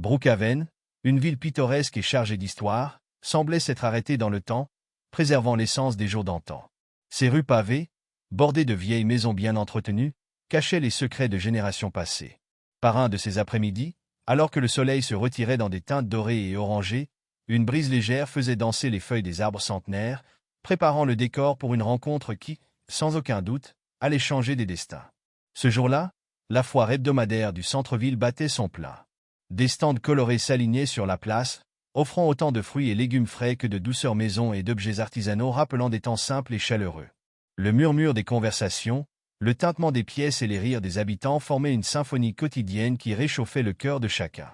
Brookhaven, une ville pittoresque et chargée d'histoire, semblait s'être arrêtée dans le temps, préservant l'essence des jours d'antan. Ses rues pavées, bordées de vieilles maisons bien entretenues, cachaient les secrets de générations passées. Par un de ces après-midi, alors que le soleil se retirait dans des teintes dorées et orangées, une brise légère faisait danser les feuilles des arbres centenaires, préparant le décor pour une rencontre qui, sans aucun doute, allait changer des destins. Ce jour-là, la foire hebdomadaire du centre-ville battait son plein. Des stands colorés s'alignaient sur la place, offrant autant de fruits et légumes frais que de douceurs maison et d'objets artisanaux rappelant des temps simples et chaleureux. Le murmure des conversations, le tintement des pièces et les rires des habitants formaient une symphonie quotidienne qui réchauffait le cœur de chacun.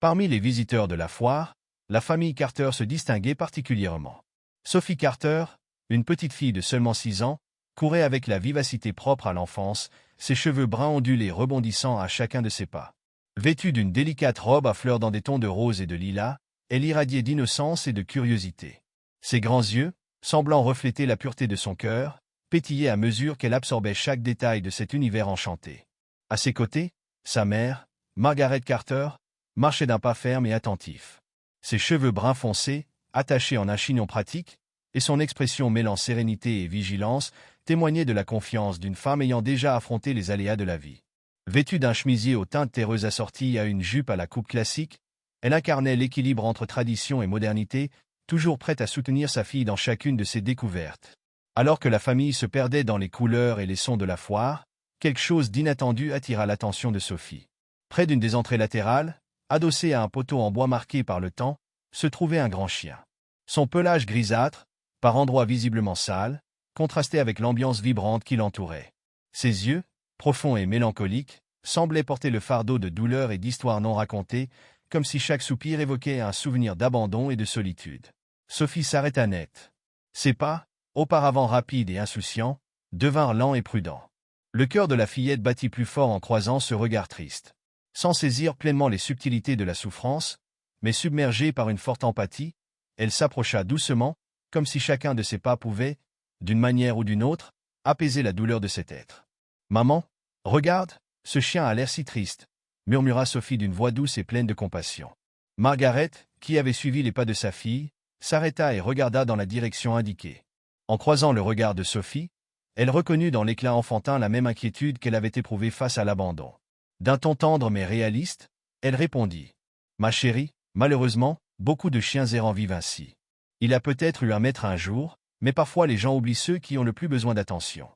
Parmi les visiteurs de la foire, la famille Carter se distinguait particulièrement. Sophie Carter, une petite fille de seulement 6 ans, courait avec la vivacité propre à l'enfance, ses cheveux bruns ondulés rebondissant à chacun de ses pas. Vêtue d'une délicate robe à fleurs dans des tons de rose et de lilas, elle irradiait d'innocence et de curiosité. Ses grands yeux, semblant refléter la pureté de son cœur, pétillaient à mesure qu'elle absorbait chaque détail de cet univers enchanté. À ses côtés, sa mère, Margaret Carter, marchait d'un pas ferme et attentif. Ses cheveux bruns foncés, attachés en un chignon pratique, et son expression mêlant sérénité et vigilance, témoignaient de la confiance d'une femme ayant déjà affronté les aléas de la vie. Vêtue d'un chemisier aux teintes terreuses assorti à une jupe à la coupe classique, elle incarnait l'équilibre entre tradition et modernité, toujours prête à soutenir sa fille dans chacune de ses découvertes. Alors que la famille se perdait dans les couleurs et les sons de la foire, quelque chose d'inattendu attira l'attention de Sophie. Près d'une des entrées latérales, adossé à un poteau en bois marqué par le temps, se trouvait un grand chien. Son pelage grisâtre, par endroits visiblement sale, contrastait avec l'ambiance vibrante qui l'entourait. Ses yeux, profonds et mélancoliques, semblaient porter le fardeau de douleur et d'histoires non racontées, comme si chaque soupir évoquait un souvenir d'abandon et de solitude. Sophie s'arrêta net. Ses pas, auparavant rapides et insouciants, devinrent lents et prudents. Le cœur de la fillette battit plus fort en croisant ce regard triste. Sans saisir pleinement les subtilités de la souffrance, mais submergée par une forte empathie, elle s'approcha doucement, comme si chacun de ses pas pouvait, d'une manière ou d'une autre, apaiser la douleur de cet être. « Maman, regarde, ce chien a l'air si triste », murmura Sophie d'une voix douce et pleine de compassion. Margaret, qui avait suivi les pas de sa fille, s'arrêta et regarda dans la direction indiquée. En croisant le regard de Sophie, elle reconnut dans l'éclat enfantin la même inquiétude qu'elle avait éprouvée face à l'abandon. D'un ton tendre mais réaliste, elle répondit « Ma chérie, malheureusement, beaucoup de chiens errants vivent ainsi. Il a peut-être eu un maître un jour, mais parfois les gens oublient ceux qui ont le plus besoin d'attention. »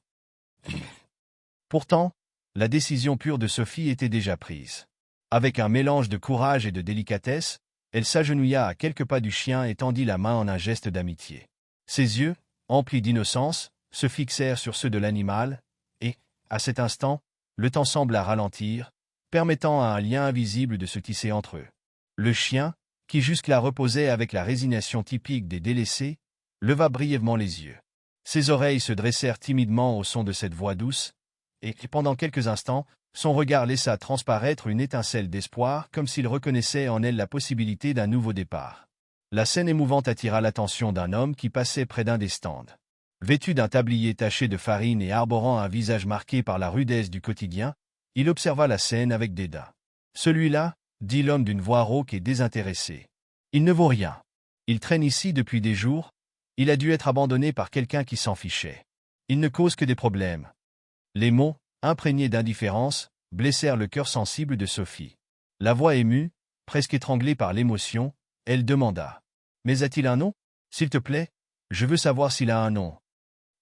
Pourtant, la décision pure de Sophie était déjà prise. Avec un mélange de courage et de délicatesse, elle s'agenouilla à quelques pas du chien et tendit la main en un geste d'amitié. Ses yeux, emplis d'innocence, se fixèrent sur ceux de l'animal, et, à cet instant, le temps sembla ralentir, permettant à un lien invisible de se tisser entre eux. Le chien, qui jusque-là reposait avec la résignation typique des délaissés, leva brièvement les yeux. Ses oreilles se dressèrent timidement au son de cette voix douce, et pendant quelques instants, son regard laissa transparaître une étincelle d'espoir comme s'il reconnaissait en elle la possibilité d'un nouveau départ. La scène émouvante attira l'attention d'un homme qui passait près d'un des stands. Vêtu d'un tablier taché de farine et arborant un visage marqué par la rudesse du quotidien, il observa la scène avec dédain. « Celui-là, dit l'homme d'une voix rauque et désintéressée. Il ne vaut rien. Il traîne ici depuis des jours. Il a dû être abandonné par quelqu'un qui s'en fichait. Il ne cause que des problèmes. » Les mots, imprégnés d'indifférence, blessèrent le cœur sensible de Sophie. La voix émue, presque étranglée par l'émotion, elle demanda « Mais a-t-il un nom? S'il te plaît, je veux savoir s'il a un nom. »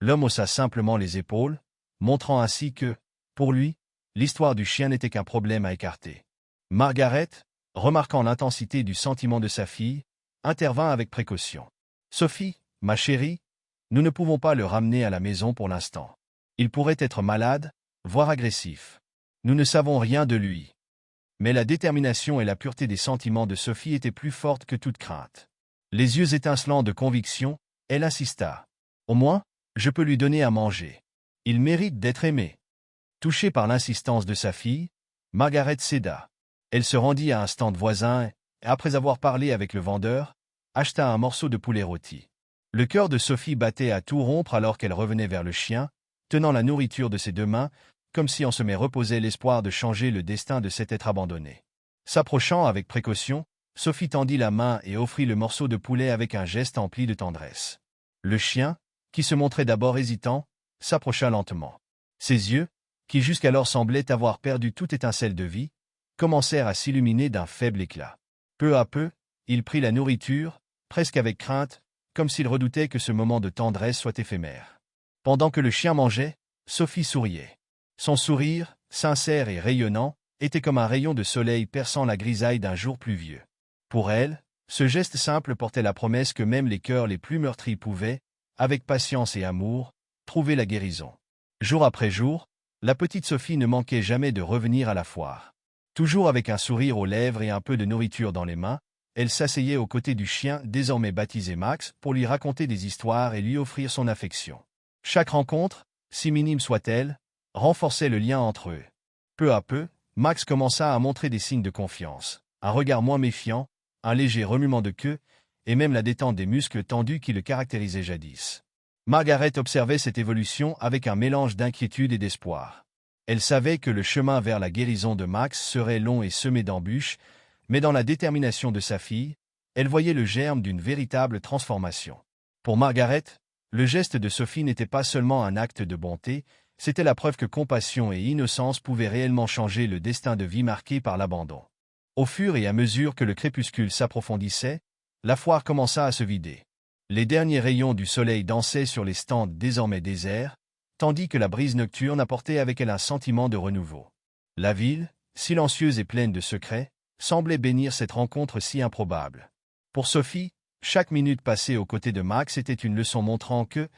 L'homme haussa simplement les épaules, montrant ainsi que, pour lui, l'histoire du chien n'était qu'un problème à écarter. Margaret, remarquant l'intensité du sentiment de sa fille, intervint avec précaution. « Sophie, ma chérie, nous ne pouvons pas le ramener à la maison pour l'instant. Il pourrait être malade, voire agressif. Nous ne savons rien de lui. » Mais la détermination et la pureté des sentiments de Sophie étaient plus fortes que toute crainte. Les yeux étincelants de conviction, elle insista. « Au moins, je peux lui donner à manger. Il mérite d'être aimé. » Touchée par l'insistance de sa fille, Margaret céda. Elle se rendit à un stand voisin et, après avoir parlé avec le vendeur, acheta un morceau de poulet rôti. Le cœur de Sophie battait à tout rompre alors qu'elle revenait vers le chien, tenant la nourriture de ses 2 mains, comme si en sommet reposait l'espoir de changer le destin de cet être abandonné. S'approchant avec précaution, Sophie tendit la main et offrit le morceau de poulet avec un geste empli de tendresse. Le chien, qui se montrait d'abord hésitant, s'approcha lentement. Ses yeux, qui jusqu'alors semblaient avoir perdu toute étincelle de vie, commencèrent à s'illuminer d'un faible éclat. Peu à peu, il prit la nourriture, presque avec crainte, comme s'il redoutait que ce moment de tendresse soit éphémère. Pendant que le chien mangeait, Sophie souriait. Son sourire, sincère et rayonnant, était comme un rayon de soleil perçant la grisaille d'un jour pluvieux. Pour elle, ce geste simple portait la promesse que même les cœurs les plus meurtris pouvaient, avec patience et amour, trouver la guérison. Jour après jour, la petite Sophie ne manquait jamais de revenir à la foire. Toujours avec un sourire aux lèvres et un peu de nourriture dans les mains, elle s'asseyait aux côtés du chien désormais baptisé Max pour lui raconter des histoires et lui offrir son affection. Chaque rencontre, si minime soit-elle, renforçait le lien entre eux. Peu à peu, Max commença à montrer des signes de confiance, un regard moins méfiant, un léger remuement de queue, et même la détente des muscles tendus qui le caractérisaient jadis. Margaret observait cette évolution avec un mélange d'inquiétude et d'espoir. Elle savait que le chemin vers la guérison de Max serait long et semé d'embûches, mais dans la détermination de sa fille, elle voyait le germe d'une véritable transformation. Pour Margaret, le geste de Sophie n'était pas seulement un acte de bonté, c'était la preuve que compassion et innocence pouvaient réellement changer le destin de vie marqué par l'abandon. Au fur et à mesure que le crépuscule s'approfondissait, la foire commença à se vider. Les derniers rayons du soleil dansaient sur les stands désormais déserts, tandis que la brise nocturne apportait avec elle un sentiment de renouveau. La ville, silencieuse et pleine de secrets, semblait bénir cette rencontre si improbable. Pour Sophie, chaque minute passée aux côtés de Max était une leçon montrant que,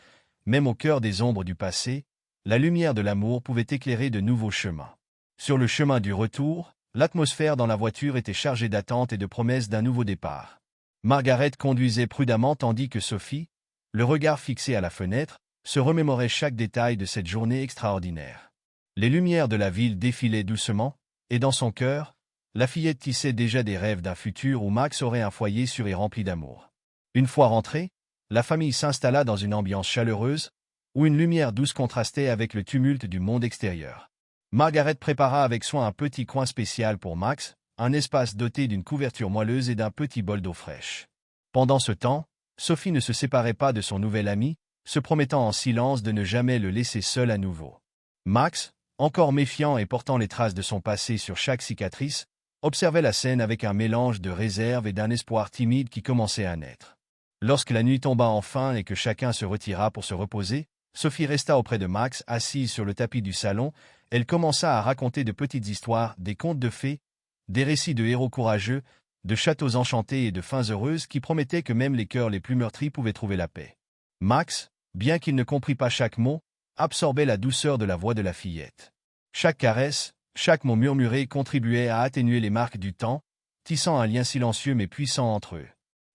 même au cœur des ombres du passé, la lumière de l'amour pouvait éclairer de nouveaux chemins. Sur le chemin du retour, l'atmosphère dans la voiture était chargée d'attente et de promesses d'un nouveau départ. Margaret conduisait prudemment tandis que Sophie, le regard fixé à la fenêtre, se remémorait chaque détail de cette journée extraordinaire. Les lumières de la ville défilaient doucement, et dans son cœur, la fillette tissait déjà des rêves d'un futur où Max aurait un foyer sûr et rempli d'amour. Une fois rentrée, la famille s'installa dans une ambiance chaleureuse, où une lumière douce contrastait avec le tumulte du monde extérieur. Margaret prépara avec soin un petit coin spécial pour Max, un espace doté d'une couverture moelleuse et d'un petit bol d'eau fraîche. Pendant ce temps, Sophie ne se séparait pas de son nouvel ami, se promettant en silence de ne jamais le laisser seul à nouveau. Max, encore méfiant et portant les traces de son passé sur chaque cicatrice, observait la scène avec un mélange de réserve et d'un espoir timide qui commençait à naître. Lorsque la nuit tomba enfin et que chacun se retira pour se reposer, Sophie resta auprès de Max, assise sur le tapis du salon. Elle commença à raconter de petites histoires, des contes de fées, des récits de héros courageux, de châteaux enchantés et de fins heureuses qui promettaient que même les cœurs les plus meurtris pouvaient trouver la paix. Max, bien qu'il ne comprît pas chaque mot, absorbait la douceur de la voix de la fillette. Chaque caresse, chaque mot murmuré contribuait à atténuer les marques du temps, tissant un lien silencieux mais puissant entre eux.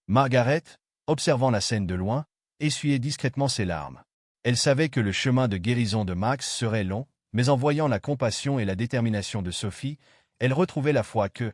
Margaret, observant la scène de loin, essuyait discrètement ses larmes. Elle savait que le chemin de guérison de Max serait long, mais en voyant la compassion et la détermination de Sophie, elle retrouvait la foi que,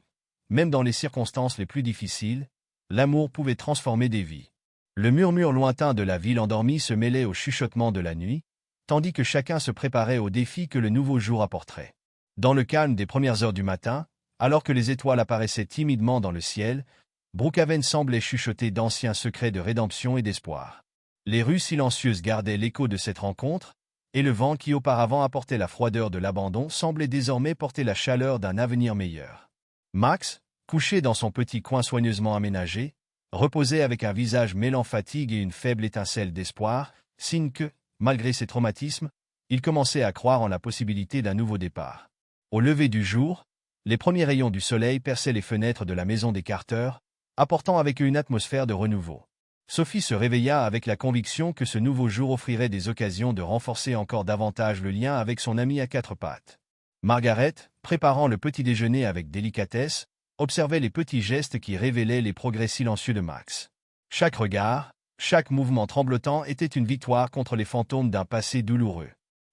même dans les circonstances les plus difficiles, l'amour pouvait transformer des vies. Le murmure lointain de la ville endormie se mêlait au chuchotement de la nuit, tandis que chacun se préparait aux défis que le nouveau jour apporterait. Dans le calme des premières heures du matin, alors que les étoiles apparaissaient timidement dans le ciel, Brookhaven semblait chuchoter d'anciens secrets de rédemption et d'espoir. Les rues silencieuses gardaient l'écho de cette rencontre, et le vent qui auparavant apportait la froideur de l'abandon semblait désormais porter la chaleur d'un avenir meilleur. Max, couché dans son petit coin soigneusement aménagé, reposait avec un visage mêlant fatigue et une faible étincelle d'espoir, signe que, malgré ses traumatismes, il commençait à croire en la possibilité d'un nouveau départ. Au lever du jour, les premiers rayons du soleil perçaient les fenêtres de la maison des Carter, apportant avec eux une atmosphère de renouveau. Sophie se réveilla avec la conviction que ce nouveau jour offrirait des occasions de renforcer encore davantage le lien avec son ami à quatre pattes. Margaret, préparant le petit déjeuner avec délicatesse, observait les petits gestes qui révélaient les progrès silencieux de Max. Chaque regard, chaque mouvement tremblotant était une victoire contre les fantômes d'un passé douloureux.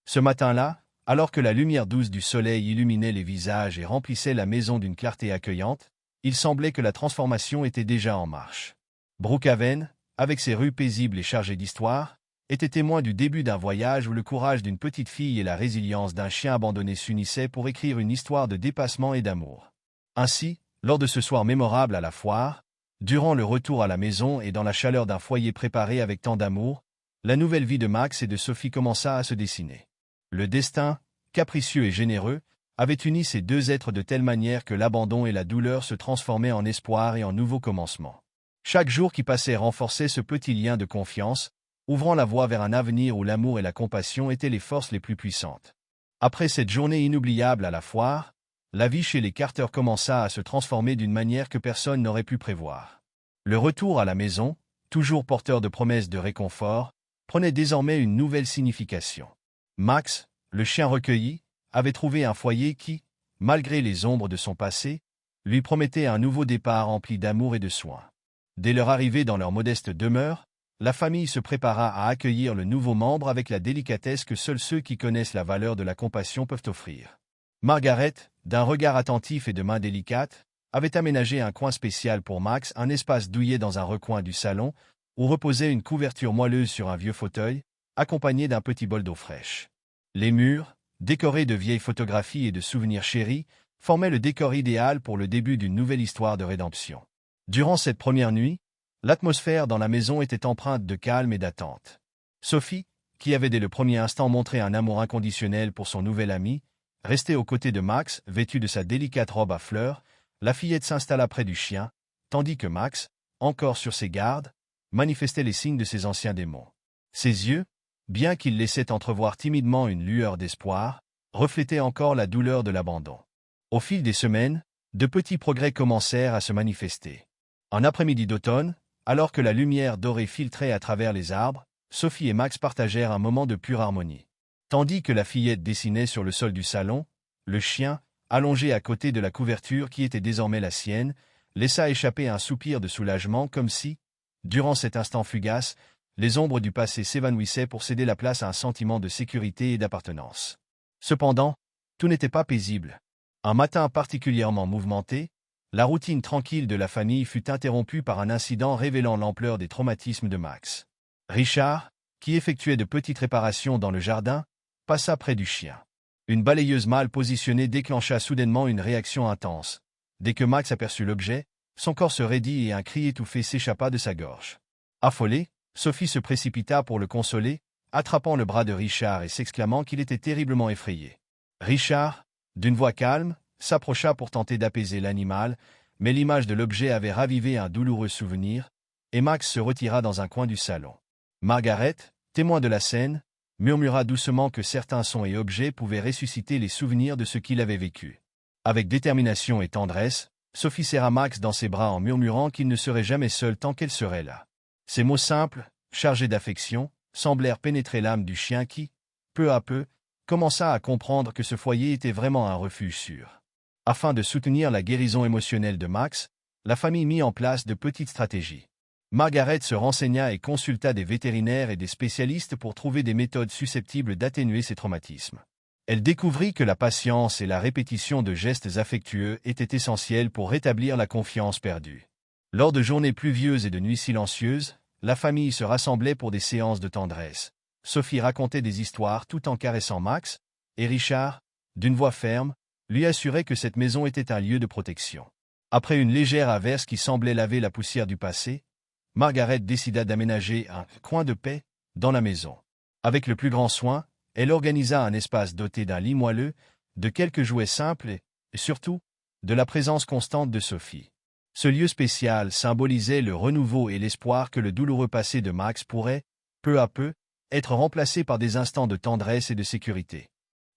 Ce matin-là, alors que la lumière douce du soleil illuminait les visages et remplissait la maison d'une clarté accueillante, il semblait que la transformation était déjà en marche. Brookhaven, avec ses rues paisibles et chargées d'histoire, était témoin du début d'un voyage où le courage d'une petite fille et la résilience d'un chien abandonné s'unissaient pour écrire une histoire de dépassement et d'amour. Ainsi, Lors de ce soir mémorable à la foire, durant le retour à la maison et dans la chaleur d'un foyer préparé avec tant d'amour, la nouvelle vie de Max et de Sophie commença à se dessiner. Le destin, capricieux et généreux, avait uni ces deux êtres de telle manière que l'abandon et la douleur se transformaient en espoir et en nouveau commencement. Chaque jour qui passait renforçait ce petit lien de confiance, ouvrant la voie vers un avenir où l'amour et la compassion étaient les forces les plus puissantes. Après cette journée inoubliable à la foire, la vie chez les Carter commença à se transformer d'une manière que personne n'aurait pu prévoir. Le retour à la maison, toujours porteur de promesses de réconfort, prenait désormais une nouvelle signification. Max, le chien recueilli, avait trouvé un foyer qui, malgré les ombres de son passé, lui promettait un nouveau départ rempli d'amour et de soins. Dès leur arrivée dans leur modeste demeure, la famille se prépara à accueillir le nouveau membre avec la délicatesse que seuls ceux qui connaissent la valeur de la compassion peuvent offrir. Margaret, d'un regard attentif et de mains délicates, avait aménagé un coin spécial pour Max, un espace douillet dans un recoin du salon, où reposait une couverture moelleuse sur un vieux fauteuil, accompagné d'un petit bol d'eau fraîche. Les murs, décorés de vieilles photographies et de souvenirs chéris, formaient le décor idéal pour le début d'une nouvelle histoire de rédemption. Durant cette première nuit, l'atmosphère dans la maison était empreinte de calme et d'attente. Sophie, qui avait dès le premier instant montré un amour inconditionnel pour son nouvel ami, restait aux côtés de Max, vêtue de sa délicate robe à fleurs. La fillette s'installa près du chien, tandis que Max, encore sur ses gardes, manifestait les signes de ses anciens démons. Ses yeux, bien qu'ils laissaient entrevoir timidement une lueur d'espoir, reflétaient encore la douleur de l'abandon. Au fil des semaines, de petits progrès commencèrent à se manifester. Un après-midi d'automne, alors que la lumière dorée filtrait à travers les arbres, Sophie et Max partagèrent un moment de pure harmonie. Tandis que la fillette dessinait sur le sol du salon, le chien, allongé à côté de la couverture qui était désormais la sienne, laissa échapper un soupir de soulagement comme si, durant cet instant fugace, les ombres du passé s'évanouissaient pour céder la place à un sentiment de sécurité et d'appartenance. Cependant, tout n'était pas paisible. Un matin particulièrement mouvementé, la routine tranquille de la famille fut interrompue par un incident révélant l'ampleur des traumatismes de Max. Richard, qui effectuait de petites réparations dans le jardin, passa près du chien. Une balayeuse mal positionnée déclencha soudainement une réaction intense. Dès que Max aperçut l'objet, son corps se raidit et un cri étouffé s'échappa de sa gorge. Affolée, Sophie se précipita pour le consoler, attrapant le bras de Richard et s'exclamant qu'il était terriblement effrayé. Richard, d'une voix calme, s'approcha pour tenter d'apaiser l'animal, mais l'image de l'objet avait ravivé un douloureux souvenir, et Max se retira dans un coin du salon. Margaret, témoin de la scène, murmura doucement que certains sons et objets pouvaient ressusciter les souvenirs de ce qu'il avait vécu. Avec détermination et tendresse, Sophie serra Max dans ses bras en murmurant qu'il ne serait jamais seul tant qu'elle serait là. Ces mots simples, chargés d'affection, semblèrent pénétrer l'âme du chien qui, peu à peu, commença à comprendre que ce foyer était vraiment un refuge sûr. Afin de soutenir la guérison émotionnelle de Max, la famille mit en place de petites stratégies. Margaret se renseigna et consulta des vétérinaires et des spécialistes pour trouver des méthodes susceptibles d'atténuer ces traumatismes. Elle découvrit que la patience et la répétition de gestes affectueux étaient essentielles pour rétablir la confiance perdue. Lors de journées pluvieuses et de nuits silencieuses, la famille se rassemblait pour des séances de tendresse. Sophie racontait des histoires tout en caressant Max, et Richard, d'une voix ferme, lui assurait que cette maison était un lieu de protection. Après une légère averse qui semblait laver la poussière du passé, Margaret décida d'aménager un « coin de paix » dans la maison. Avec le plus grand soin, elle organisa un espace doté d'un lit moelleux, de quelques jouets simples et, surtout, de la présence constante de Sophie. Ce lieu spécial symbolisait le renouveau et l'espoir que le douloureux passé de Max pourrait, peu à peu, être remplacé par des instants de tendresse et de sécurité.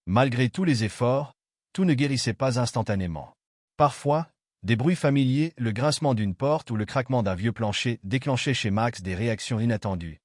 Malgré tous les efforts, tout ne guérissait pas instantanément. Parfois, des bruits familiers, le grincement d'une porte ou le craquement d'un vieux plancher déclenchaient chez Max des réactions inattendues.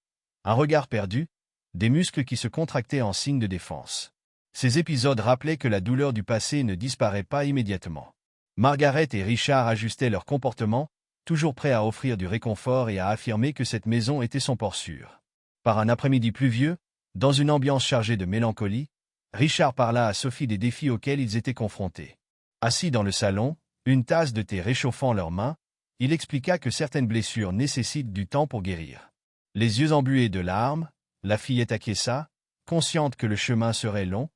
Un regard perdu, des muscles qui se contractaient en signe de défense. Ces épisodes rappelaient que la douleur du passé ne disparaît pas immédiatement. Margaret et Richard ajustaient leur comportement, toujours prêts à offrir du réconfort et à affirmer que cette maison était son port sûr. Par un après-midi pluvieux, dans une ambiance chargée de mélancolie, Richard parla à Sophie des défis auxquels ils étaient confrontés. Assis dans le salon, une tasse de thé réchauffant leurs mains, il expliqua que certaines blessures nécessitent du temps pour guérir. Les yeux embués de larmes, la fillette acquiesça, consciente que le chemin serait long,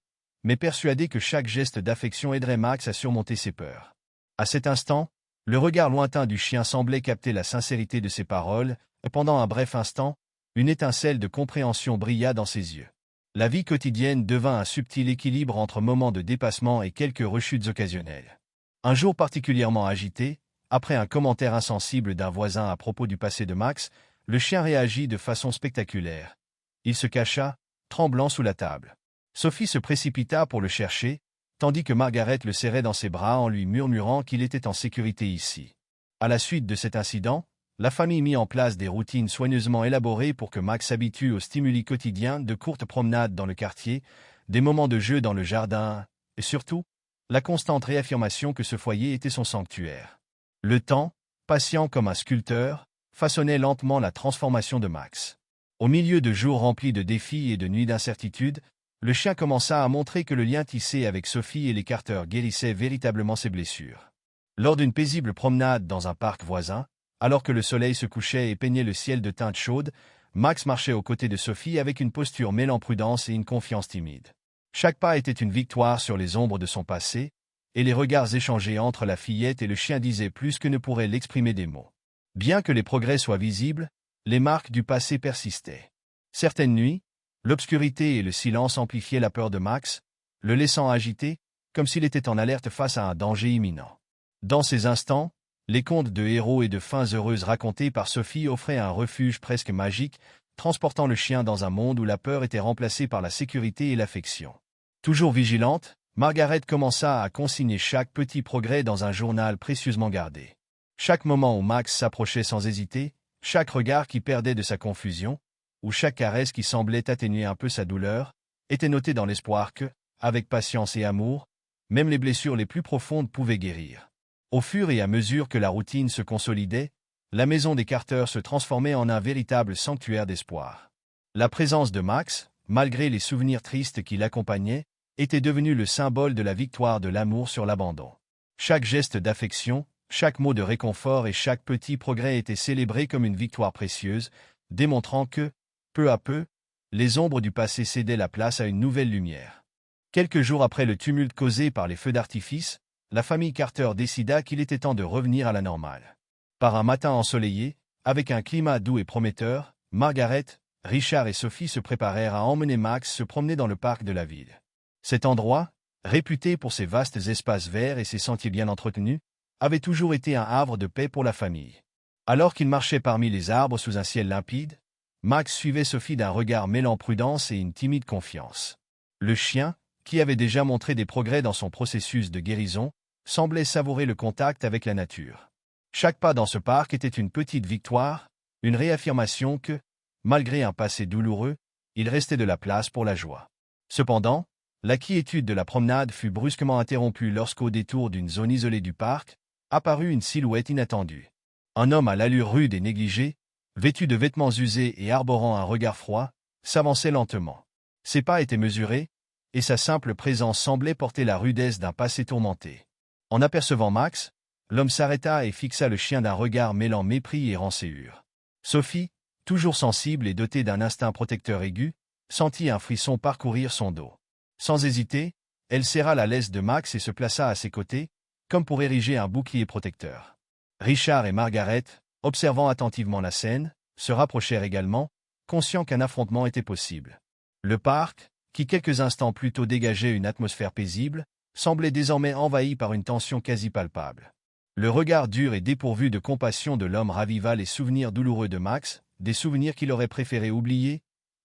mais persuadée que chaque geste d'affection aiderait Max à surmonter ses peurs. À cet instant, Le regard lointain du chien semblait capter la sincérité de ses paroles, et pendant un bref instant, une étincelle de compréhension brilla dans ses yeux. La vie quotidienne devint un subtil équilibre entre moments de dépassement et quelques rechutes occasionnelles. Un jour particulièrement agité, après un commentaire insensible d'un voisin à propos du passé de Max, le chien réagit de façon spectaculaire. Il se cacha, tremblant sous la table. Sophie se précipita pour le chercher, tandis que Margaret le serrait dans ses bras en lui murmurant qu'il était en sécurité ici. À la suite de cet incident, la famille mit en place des routines soigneusement élaborées pour que Max s'habitue aux stimuli quotidiens de courtes promenades dans le quartier, des moments de jeu dans le jardin, et surtout, la constante réaffirmation que ce foyer était son sanctuaire. Le temps, patient comme un sculpteur, façonnait lentement la transformation de Max. Au milieu de jours remplis de défis et de nuits d'incertitude, le chien commença à montrer que le lien tissé avec Sophie et les Carter guérissait véritablement ses blessures. Lors d'une paisible promenade dans un parc voisin, alors que le soleil se couchait et peignait le ciel de teintes chaudes, Max marchait aux côtés de Sophie avec une posture mêlant prudence et une confiance timide. Chaque pas était une victoire sur les ombres de son passé, et les regards échangés entre la fillette et le chien disaient plus que ne pourraient l'exprimer des mots. Bien que les progrès soient visibles, les marques du passé persistaient. Certaines nuits, l'obscurité et le silence amplifiaient la peur de Max, le laissant agité, comme s'il était en alerte face à un danger imminent. Dans ces instants, les contes de héros et de fins heureuses racontés par Sophie offraient un refuge presque magique, transportant le chien dans un monde où la peur était remplacée par la sécurité et l'affection. Toujours vigilante, Margaret commença à consigner chaque petit progrès dans un journal précieusement gardé. Chaque moment où Max s'approchait sans hésiter, chaque regard qui perdait de sa confusion, ou chaque caresse qui semblait atténuer un peu sa douleur, était noté dans l'espoir que, avec patience et amour, même les blessures les plus profondes pouvaient guérir. Au fur et à mesure que la routine se consolidait, la maison des Carter se transformait en un véritable sanctuaire d'espoir. La présence de Max, malgré les souvenirs tristes qui l'accompagnaient, était devenue le symbole de la victoire de l'amour sur l'abandon. Chaque geste d'affection, chaque mot de réconfort et chaque petit progrès était célébré comme une victoire précieuse, démontrant que, peu à peu, les ombres du passé cédaient la place à une nouvelle lumière. Quelques jours après le tumulte causé par les feux d'artifice, la famille Carter décida qu'il était temps de revenir à la normale. Par un matin ensoleillé, avec un climat doux et prometteur, Margaret, Richard et Sophie se préparèrent à emmener Max se promener dans le parc de la ville. Cet endroit, réputé pour ses vastes espaces verts et ses sentiers bien entretenus, avait toujours été un havre de paix pour la famille. Alors qu'il marchait parmi les arbres sous un ciel limpide, Max suivait Sophie d'un regard mêlant prudence et une timide confiance. Le chien, qui avait déjà montré des progrès dans son processus de guérison, semblait savourer le contact avec la nature. Chaque pas dans ce parc était une petite victoire, une réaffirmation que, malgré un passé douloureux, il restait de la place pour la joie. Cependant, la quiétude de la promenade fut brusquement interrompue lorsqu'au détour d'une zone isolée du parc, apparut une silhouette inattendue. Un homme à l'allure rude et négligée, vêtu de vêtements usés et arborant un regard froid, s'avançait lentement. Ses pas étaient mesurés, et sa simple présence semblait porter la rudesse d'un passé tourmenté. En apercevant Max, l'homme s'arrêta et fixa le chien d'un regard mêlant mépris et rancéure. Sophie, toujours sensible et dotée d'un instinct protecteur aigu, sentit un frisson parcourir son dos. Sans hésiter, elle serra la laisse de Max et se plaça à ses côtés, comme pour ériger un bouclier protecteur. Richard et Margaret, observant attentivement la scène, se rapprochèrent également, conscients qu'un affrontement était possible. Le parc, qui quelques instants plus tôt dégageait une atmosphère paisible, semblait désormais envahi par une tension quasi palpable. Le regard dur et dépourvu de compassion de l'homme raviva les souvenirs douloureux de Max, des souvenirs qu'il aurait préféré oublier,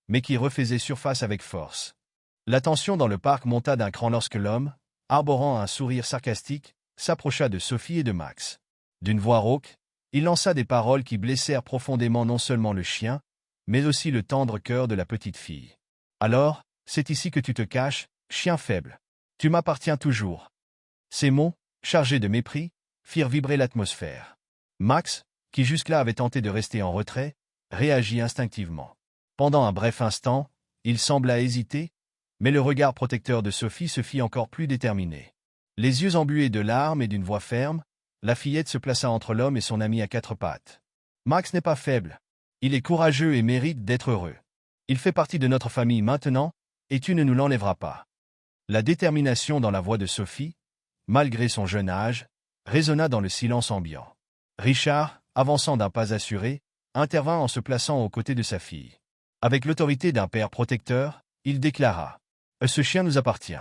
mais qui refaisaient surface avec force. La tension dans le parc monta d'un cran lorsque l'homme, arborant un sourire sarcastique, s'approcha de Sophie et de Max. D'une voix rauque, il lança des paroles qui blessèrent profondément non seulement le chien, mais aussi le tendre cœur de la petite fille. « Alors, c'est ici que tu te caches, chien faible. Tu m'appartiens toujours. » Ces mots, chargés de mépris, firent vibrer l'atmosphère. Max, qui jusque-là avait tenté de rester en retrait, réagit instinctivement. Pendant un bref instant, il sembla hésiter, mais le regard protecteur de Sophie se fit encore plus déterminé. Les yeux embués de larmes et d'une voix ferme, la fillette se plaça entre l'homme et son ami à quatre pattes. « Max n'est pas faible. Il est courageux et mérite d'être heureux. Il fait partie de notre famille maintenant, et tu ne nous l'enlèveras pas. » La détermination dans la voix de Sophie, malgré son jeune âge, résonna dans le silence ambiant. Richard, avançant d'un pas assuré, intervint en se plaçant aux côtés de sa fille. Avec l'autorité d'un père protecteur, il déclara « Ce chien nous appartient.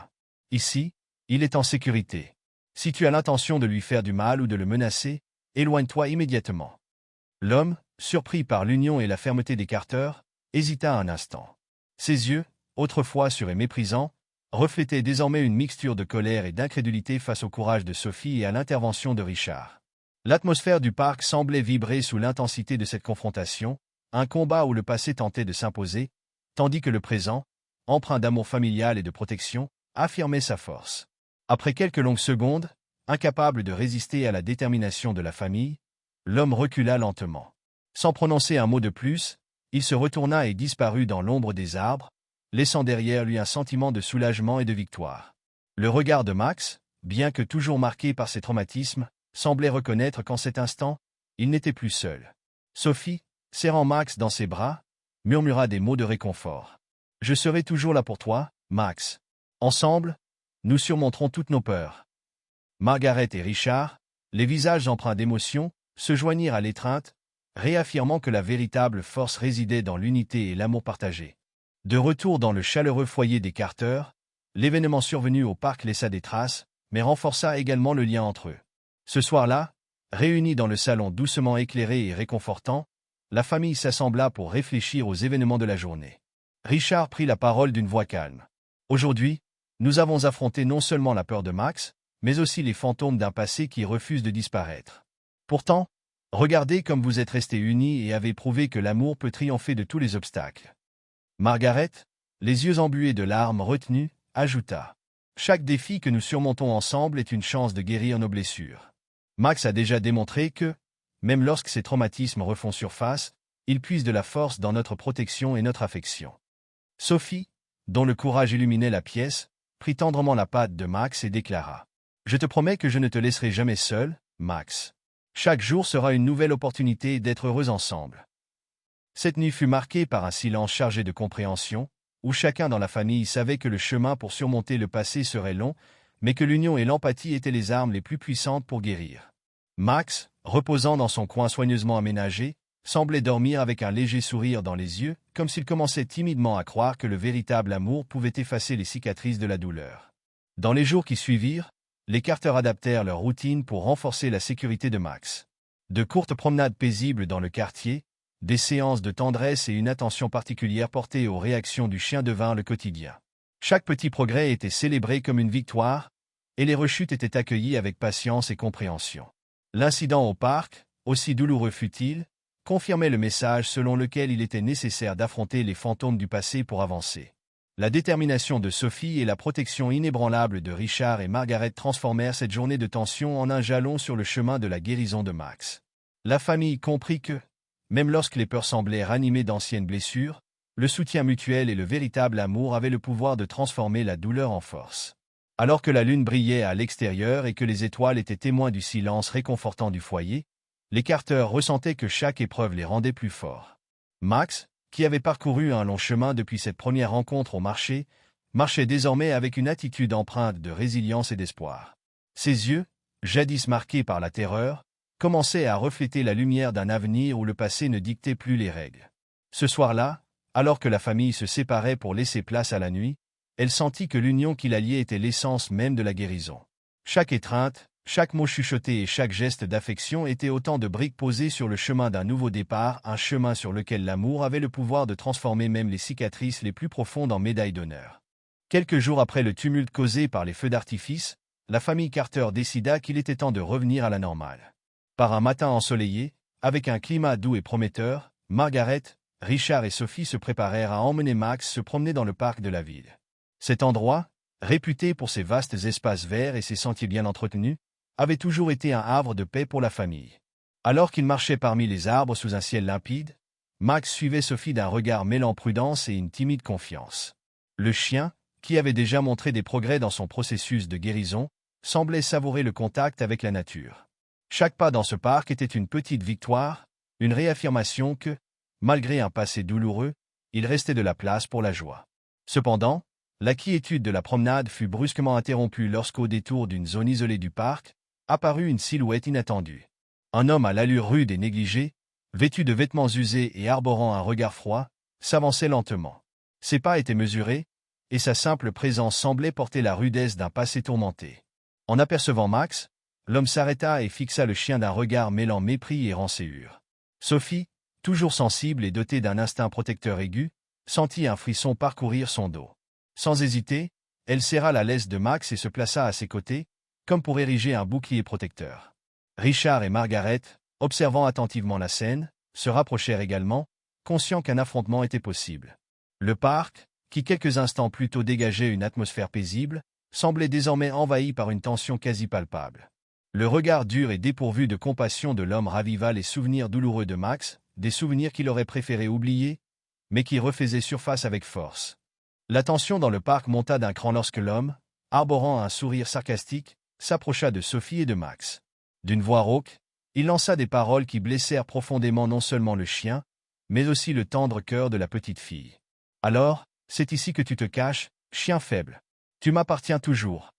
Ici, il est en sécurité. Si tu as l'intention de lui faire du mal ou de le menacer, éloigne-toi immédiatement. » L'homme, surpris par l'union et la fermeté des Carter, hésita un instant. Ses yeux, autrefois sûrs et méprisants, reflétaient désormais une mixture de colère et d'incrédulité face au courage de Sophie et à l'intervention de Richard. L'atmosphère du parc semblait vibrer sous l'intensité de cette confrontation, un combat où le passé tentait de s'imposer, tandis que le présent, empreint d'amour familial et de protection, affirmait sa force. Après quelques longues secondes, incapable de résister à la détermination de la famille, l'homme recula lentement. Sans prononcer un mot de plus, il se retourna et disparut dans l'ombre des arbres, laissant derrière lui un sentiment de soulagement et de victoire. Le regard de Max, bien que toujours marqué par ses traumatismes, semblait reconnaître qu'en cet instant, il n'était plus seul. Sophie, serrant Max dans ses bras, murmura des mots de réconfort. « Je serai toujours là pour toi, Max. Ensemble, nous surmonterons toutes nos peurs. » Margaret et Richard, les visages empreints d'émotion, se joignirent à l'étreinte, réaffirmant que la véritable force résidait dans l'unité et l'amour partagé. De retour dans le chaleureux foyer des Carter, l'événement survenu au parc laissa des traces, mais renforça également le lien entre eux. Ce soir-là, réunis dans le salon doucement éclairé et réconfortant, la famille s'assembla pour réfléchir aux événements de la journée. Richard prit la parole d'une voix calme. « Aujourd'hui, nous avons affronté non seulement la peur de Max, mais aussi les fantômes d'un passé qui refuse de disparaître. Pourtant, regardez comme vous êtes restés unis et avez prouvé que l'amour peut triompher de tous les obstacles. » Margaret, les yeux embués de larmes retenues, ajouta « Chaque défi que nous surmontons ensemble est une chance de guérir nos blessures. » Max a déjà démontré que, même lorsque ses traumatismes refont surface, il puise de la force dans notre protection et notre affection. Sophie, dont le courage illuminait la pièce, prit tendrement la patte de Max et déclara « Je te promets que je ne te laisserai jamais seul, Max. Chaque jour sera une nouvelle opportunité d'être heureux ensemble. » Cette nuit fut marquée par un silence chargé de compréhension, où chacun dans la famille savait que le chemin pour surmonter le passé serait long, mais que l'union et l'empathie étaient les armes les plus puissantes pour guérir. Max, reposant dans son coin soigneusement aménagé, semblait dormir avec un léger sourire dans les yeux, comme s'il commençait timidement à croire que le véritable amour pouvait effacer les cicatrices de la douleur. Dans les jours qui suivirent, les Carter adaptèrent leur routine pour renforcer la sécurité de Max. De courtes promenades paisibles dans le quartier, des séances de tendresse et une attention particulière portée aux réactions du chien devinrent le quotidien. Chaque petit progrès était célébré comme une victoire, et les rechutes étaient accueillies avec patience et compréhension. L'incident au parc, aussi douloureux fut-il, confirmait le message selon lequel il était nécessaire d'affronter les fantômes du passé pour avancer. La détermination de Sophie et la protection inébranlable de Richard et Margaret transformèrent cette journée de tension en un jalon sur le chemin de la guérison de Max. La famille comprit que, même lorsque les peurs semblaient ranimer d'anciennes blessures, le soutien mutuel et le véritable amour avaient le pouvoir de transformer la douleur en force. Alors que la lune brillait à l'extérieur et que les étoiles étaient témoins du silence réconfortant du foyer, les Carter ressentaient que chaque épreuve les rendait plus forts. Max, qui avait parcouru un long chemin depuis cette première rencontre au marché, marchait désormais avec une attitude empreinte de résilience et d'espoir. Ses yeux, jadis marqués par la terreur, commençaient à refléter la lumière d'un avenir où le passé ne dictait plus les règles. Ce soir-là, alors que la famille se séparait pour laisser place à la nuit, elle sentit que l'union qui la liait était l'essence même de la guérison. Chaque étreinte, chaque mot chuchoté et chaque geste d'affection étaient autant de briques posées sur le chemin d'un nouveau départ, un chemin sur lequel l'amour avait le pouvoir de transformer même les cicatrices les plus profondes en médailles d'honneur. Quelques jours après le tumulte causé par les feux d'artifice, la famille Carter décida qu'il était temps de revenir à la normale. Par un matin ensoleillé, avec un climat doux et prometteur, Margaret, Richard et Sophie se préparèrent à emmener Max se promener dans le parc de la ville. Cet endroit, réputé pour ses vastes espaces verts et ses sentiers bien entretenus, avait toujours été un havre de paix pour la famille. Alors qu'il marchait parmi les arbres sous un ciel limpide, Max suivait Sophie d'un regard mêlant prudence et une timide confiance. Le chien, qui avait déjà montré des progrès dans son processus de guérison, semblait savourer le contact avec la nature. Chaque pas dans ce parc était une petite victoire, une réaffirmation que, malgré un passé douloureux, il restait de la place pour la joie. Cependant, la quiétude de la promenade fut brusquement interrompue lorsqu'au détour d'une zone isolée du parc, apparut une silhouette inattendue. Un homme à l'allure rude et négligée, vêtu de vêtements usés et arborant un regard froid, s'avançait lentement. Ses pas étaient mesurés, et sa simple présence semblait porter la rudesse d'un passé tourmenté. En apercevant Max, l'homme s'arrêta et fixa le chien d'un regard mêlant mépris et rancéure. Sophie, toujours sensible et dotée d'un instinct protecteur aigu, sentit un frisson parcourir son dos. Sans hésiter, elle serra la laisse de Max et se plaça à ses côtés, comme pour ériger un bouclier protecteur. Richard et Margaret, observant attentivement la scène, se rapprochèrent également, conscients qu'un affrontement était possible. Le parc, qui quelques instants plus tôt dégageait une atmosphère paisible, semblait désormais envahi par une tension quasi palpable. Le regard dur et dépourvu de compassion de l'homme raviva les souvenirs douloureux de Max, des souvenirs qu'il aurait préféré oublier, mais qui refaisaient surface avec force. La tension dans le parc monta d'un cran lorsque l'homme, arborant un sourire sarcastique, s'approcha de Sophie et de Max. D'une voix rauque, il lança des paroles qui blessèrent profondément non seulement le chien, mais aussi le tendre cœur de la petite fille. « Alors, c'est ici que tu te caches, chien faible. Tu m'appartiens toujours. »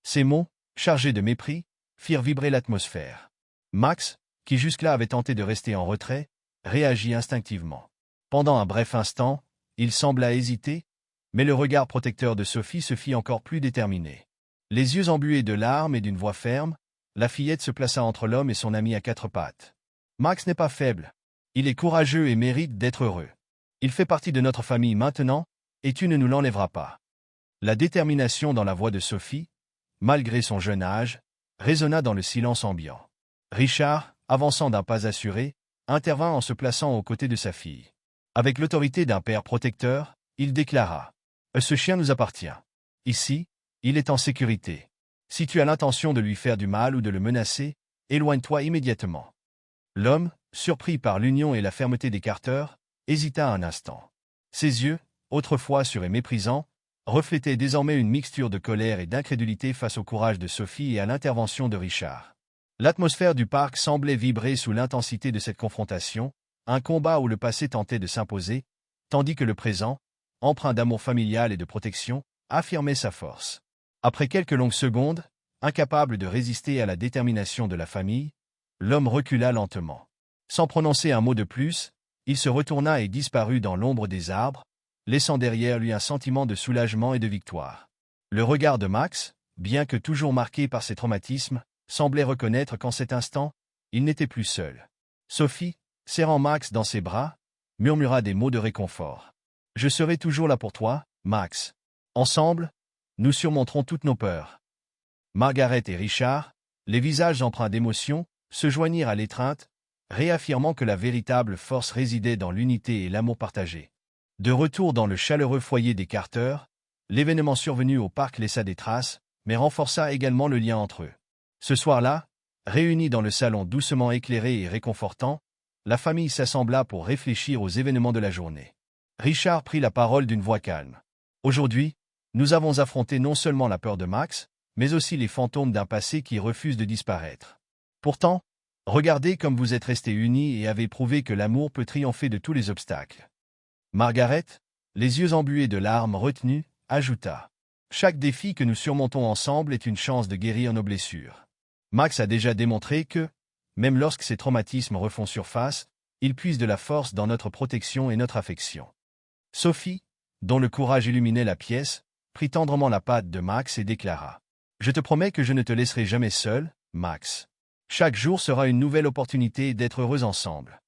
Ces mots, chargés de mépris, firent vibrer l'atmosphère. Max, qui jusque-là avait tenté de rester en retrait, réagit instinctivement. Pendant un bref instant, il sembla hésiter, mais le regard protecteur de Sophie se fit encore plus déterminé. Les yeux embués de larmes et d'une voix ferme, la fillette se plaça entre l'homme et son ami à quatre pattes. « Max n'est pas faible. Il est courageux et mérite d'être heureux. Il fait partie de notre famille maintenant, et tu ne nous l'enlèveras pas. » La détermination dans la voix de Sophie, malgré son jeune âge, résonna dans le silence ambiant. Richard, avançant d'un pas assuré, intervint en se plaçant aux côtés de sa fille. Avec l'autorité d'un père protecteur, il déclara « Ce chien nous appartient. Ici, il est en sécurité. Si tu as l'intention de lui faire du mal ou de le menacer, éloigne-toi immédiatement. » L'homme, surpris par l'union et la fermeté des Carter, hésita un instant. Ses yeux, autrefois sûrs et méprisants, reflétaient désormais une mixture de colère et d'incrédulité face au courage de Sophie et à l'intervention de Richard. L'atmosphère du parc semblait vibrer sous l'intensité de cette confrontation, un combat où le passé tentait de s'imposer, tandis que le présent, empreint d'amour familial et de protection, affirmait sa force. Après quelques longues secondes, incapable de résister à la détermination de la famille, l'homme recula lentement. Sans prononcer un mot de plus, il se retourna et disparut dans l'ombre des arbres, laissant derrière lui un sentiment de soulagement et de victoire. Le regard de Max, bien que toujours marqué par ses traumatismes, semblait reconnaître qu'en cet instant, il n'était plus seul. Sophie, serrant Max dans ses bras, murmura des mots de réconfort. « Je serai toujours là pour toi, Max. Ensemble, nous surmonterons toutes nos peurs. » Margaret et Richard, les visages empreints d'émotion, se joignirent à l'étreinte, réaffirmant que la véritable force résidait dans l'unité et l'amour partagé. De retour dans le chaleureux foyer des Carter, l'événement survenu au parc laissa des traces, mais renforça également le lien entre eux. Ce soir-là, réunis dans le salon doucement éclairé et réconfortant, la famille s'assembla pour réfléchir aux événements de la journée. Richard prit la parole d'une voix calme. « Aujourd'hui, nous avons affronté non seulement la peur de Max, mais aussi les fantômes d'un passé qui refuse de disparaître. Pourtant, regardez comme vous êtes restés unis et avez prouvé que l'amour peut triompher de tous les obstacles. » Margaret, les yeux embués de larmes retenues, ajouta « Chaque défi que nous surmontons ensemble est une chance de guérir nos blessures. Max a déjà démontré que, même lorsque ses traumatismes refont surface, il puise de la force dans notre protection et notre affection. » Sophie, dont le courage illuminait la pièce, prit tendrement la patte de Max et déclara « Je te promets que je ne te laisserai jamais seul, Max. Chaque jour sera une nouvelle opportunité d'être heureux ensemble. »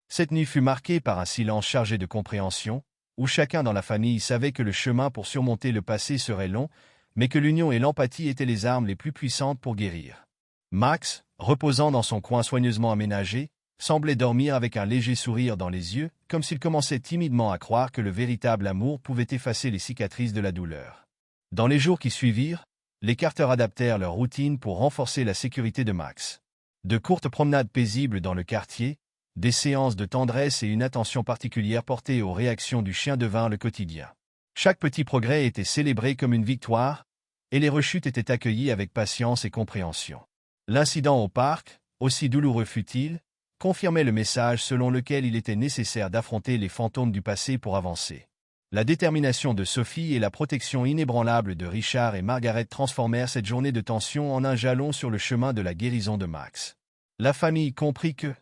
Cette nuit fut marquée par un silence chargé de compréhension, où chacun dans la famille savait que le chemin pour surmonter le passé serait long, mais que l'union et l'empathie étaient les armes les plus puissantes pour guérir. Max, reposant dans son coin soigneusement aménagé, semblait dormir avec un léger sourire dans les yeux, comme s'il commençait timidement à croire que le véritable amour pouvait effacer les cicatrices de la douleur. Dans les jours qui suivirent, les Carter adaptèrent leur routine pour renforcer la sécurité de Max. De courtes promenades paisibles dans le quartier, des séances de tendresse et une attention particulière portée aux réactions du chien devinrent le quotidien. Chaque petit progrès était célébré comme une victoire, et les rechutes étaient accueillies avec patience et compréhension. L'incident au parc, aussi douloureux fut-il, confirmait le message selon lequel il était nécessaire d'affronter les fantômes du passé pour avancer. La détermination de Sophie et la protection inébranlable de Richard et Margaret transformèrent cette journée de tension en un jalon sur le chemin de la guérison de Max. La famille comprit que,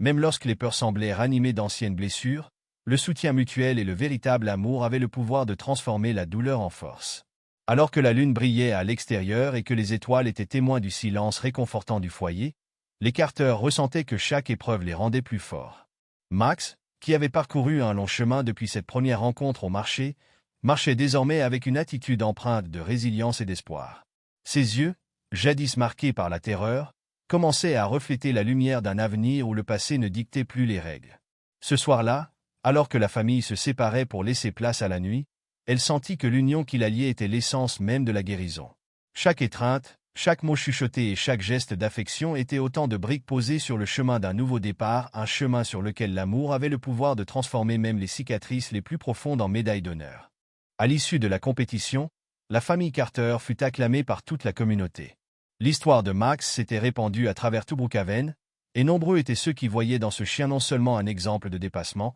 même lorsque les peurs semblaient ranimer d'anciennes blessures, le soutien mutuel et le véritable amour avaient le pouvoir de transformer la douleur en force. Alors que la lune brillait à l'extérieur et que les étoiles étaient témoins du silence réconfortant du foyer, les Carter ressentaient que chaque épreuve les rendait plus forts. Max, qui avait parcouru un long chemin depuis cette première rencontre au marché, marchait désormais avec une attitude empreinte de résilience et d'espoir. Ses yeux, jadis marqués par la terreur, commençaient à refléter la lumière d'un avenir où le passé ne dictait plus les règles. Ce soir-là, alors que la famille se séparait pour laisser place à la nuit, elle sentit que l'union qui la liait était l'essence même de la guérison. Chaque étreinte, chaque mot chuchoté et chaque geste d'affection étaient autant de briques posées sur le chemin d'un nouveau départ, un chemin sur lequel l'amour avait le pouvoir de transformer même les cicatrices les plus profondes en médailles d'honneur. À l'issue de la compétition, la famille Carter fut acclamée par toute la communauté. L'histoire de Max s'était répandue à travers tout Brookhaven, et nombreux étaient ceux qui voyaient dans ce chien non seulement un exemple de dépassement,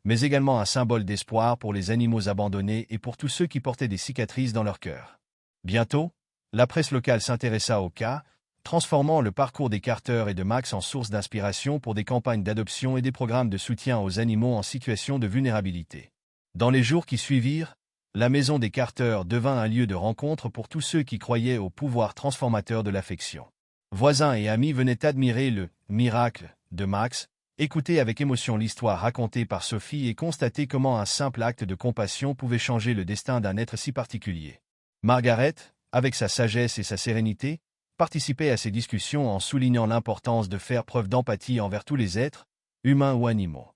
mais également un symbole d'espoir pour les animaux abandonnés et pour tous ceux qui portaient des cicatrices dans leur cœur. Bientôt, la presse locale s'intéressa au cas, transformant le parcours des Carter et de Max en source d'inspiration pour des campagnes d'adoption et des programmes de soutien aux animaux en situation de vulnérabilité. Dans les jours qui suivirent, la maison des Carter devint un lieu de rencontre pour tous ceux qui croyaient au pouvoir transformateur de l'affection. Voisins et amis venaient admirer le « miracle » de Max, écouter avec émotion l'histoire racontée par Sophie et constater comment un simple acte de compassion pouvait changer le destin d'un être si particulier. Margaret, avec sa sagesse et sa sérénité, participait à ces discussions en soulignant l'importance de faire preuve d'empathie envers tous les êtres, humains ou animaux.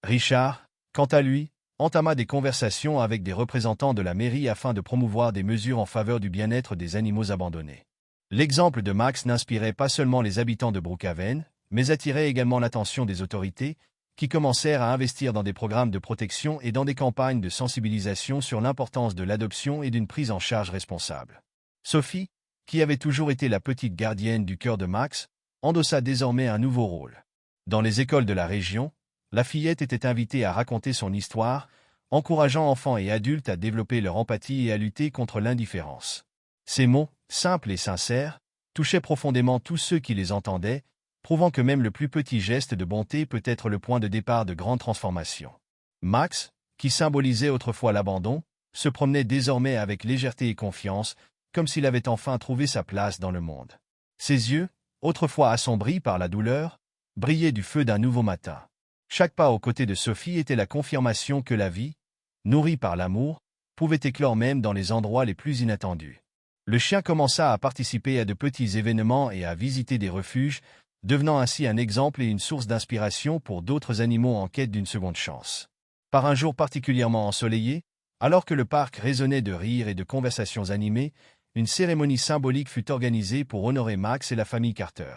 Richard, quant à lui, entama des conversations avec des représentants de la mairie afin de promouvoir des mesures en faveur du bien-être des animaux abandonnés. L'exemple de Max n'inspirait pas seulement les habitants de Brookhaven, mais attirait également l'attention des autorités, qui commencèrent à investir dans des programmes de protection et dans des campagnes de sensibilisation sur l'importance de l'adoption et d'une prise en charge responsable. Sophie, qui avait toujours été la petite gardienne du cœur de Max, endossa désormais un nouveau rôle. Dans les écoles de la région, la fillette était invitée à raconter son histoire, encourageant enfants et adultes à développer leur empathie et à lutter contre l'indifférence. Ces mots, simples et sincères, touchaient profondément tous ceux qui les entendaient, prouvant que même le plus petit geste de bonté peut être le point de départ de grandes transformations. Max, qui symbolisait autrefois l'abandon, se promenait désormais avec légèreté et confiance, comme s'il avait enfin trouvé sa place dans le monde. Ses yeux, autrefois assombris par la douleur, brillaient du feu d'un nouveau matin. Chaque pas aux côtés de Sophie était la confirmation que la vie, nourrie par l'amour, pouvait éclore même dans les endroits les plus inattendus. Le chien commença à participer à de petits événements et à visiter des refuges, devenant ainsi un exemple et une source d'inspiration pour d'autres animaux en quête d'une seconde chance. Par un jour particulièrement ensoleillé, alors que le parc résonnait de rires et de conversations animées, une cérémonie symbolique fut organisée pour honorer Max et la famille Carter.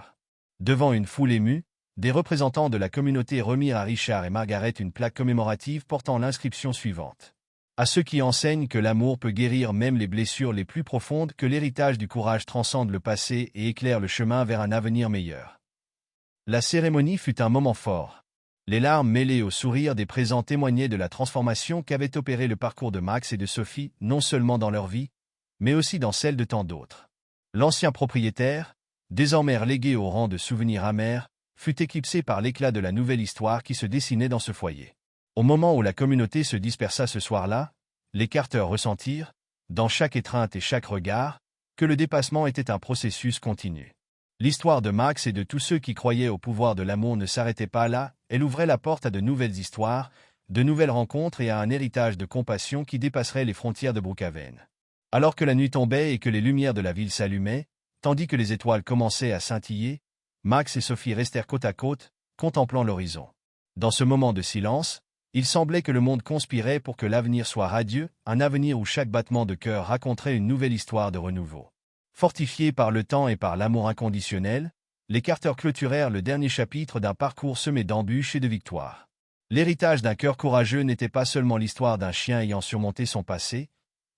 Devant une foule émue, des représentants de la communauté remirent à Richard et Margaret une plaque commémorative portant l'inscription suivante. À ceux qui enseignent que l'amour peut guérir même les blessures les plus profondes, que l'héritage du courage transcende le passé et éclaire le chemin vers un avenir meilleur. La cérémonie fut un moment fort. Les larmes mêlées aux sourires des présents témoignaient de la transformation qu'avait opéré le parcours de Max et de Sophie, non seulement dans leur vie, mais aussi dans celle de tant d'autres. L'ancien propriétaire, désormais relégué au rang de souvenir amer, fut éclipsé par l'éclat de la nouvelle histoire qui se dessinait dans ce foyer. Au moment où la communauté se dispersa ce soir-là, les Carter ressentirent, dans chaque étreinte et chaque regard, que le dépassement était un processus continu. L'histoire de Max et de tous ceux qui croyaient au pouvoir de l'amour ne s'arrêtait pas là, elle ouvrait la porte à de nouvelles histoires, de nouvelles rencontres et à un héritage de compassion qui dépasserait les frontières de Brookhaven. Alors que la nuit tombait et que les lumières de la ville s'allumaient, tandis que les étoiles commençaient à scintiller, Max et Sophie restèrent côte à côte, contemplant l'horizon. Dans ce moment de silence, il semblait que le monde conspirait pour que l'avenir soit radieux, un avenir où chaque battement de cœur raconterait une nouvelle histoire de renouveau. Fortifiés par le temps et par l'amour inconditionnel, les Carter clôturèrent le dernier chapitre d'un parcours semé d'embûches et de victoires. L'héritage d'un cœur courageux n'était pas seulement l'histoire d'un chien ayant surmonté son passé,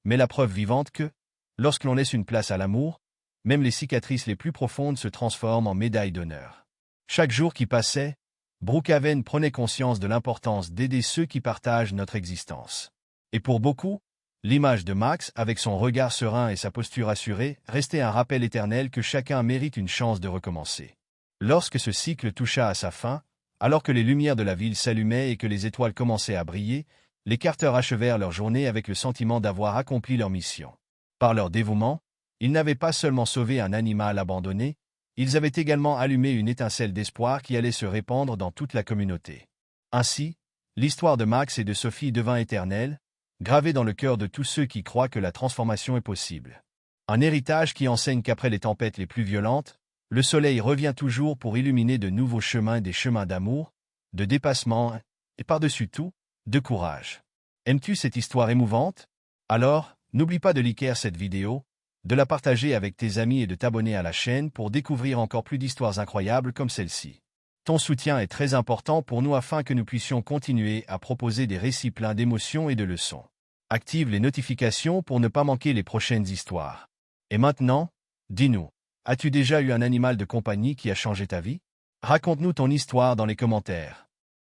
mais la preuve vivante que, lorsque l'on laisse une place à l'amour, même les cicatrices les plus profondes se transforment en médailles d'honneur. Chaque jour qui passait, Brookhaven prenait conscience de l'importance d'aider ceux qui partagent notre existence. Et pour beaucoup, l'image de Max, avec son regard serein et sa posture assurée, restait un rappel éternel que chacun mérite une chance de recommencer. Lorsque ce cycle toucha à sa fin, alors que les lumières de la ville s'allumaient et que les étoiles commençaient à briller, les Carter achevèrent leur journée avec le sentiment d'avoir accompli leur mission. Par leur dévouement, ils n'avaient pas seulement sauvé un animal abandonné, ils avaient également allumé une étincelle d'espoir qui allait se répandre dans toute la communauté. Ainsi, l'histoire de Max et de Sophie devint éternelle, gravée dans le cœur de tous ceux qui croient que la transformation est possible. Un héritage qui enseigne qu'après les tempêtes les plus violentes, le soleil revient toujours pour illuminer de nouveaux chemins, des chemins d'amour, de dépassement et par-dessus tout, de courage. Aimes-tu cette histoire émouvante? Alors, n'oublie pas de liker cette vidéo, de la partager avec tes amis et de t'abonner à la chaîne pour découvrir encore plus d'histoires incroyables comme celle-ci. Ton soutien est très important pour nous afin que nous puissions continuer à proposer des récits pleins d'émotions et de leçons. Active les notifications pour ne pas manquer les prochaines histoires. Et maintenant, dis-nous, as-tu déjà eu un animal de compagnie qui a changé ta vie? Raconte-nous ton histoire dans les commentaires.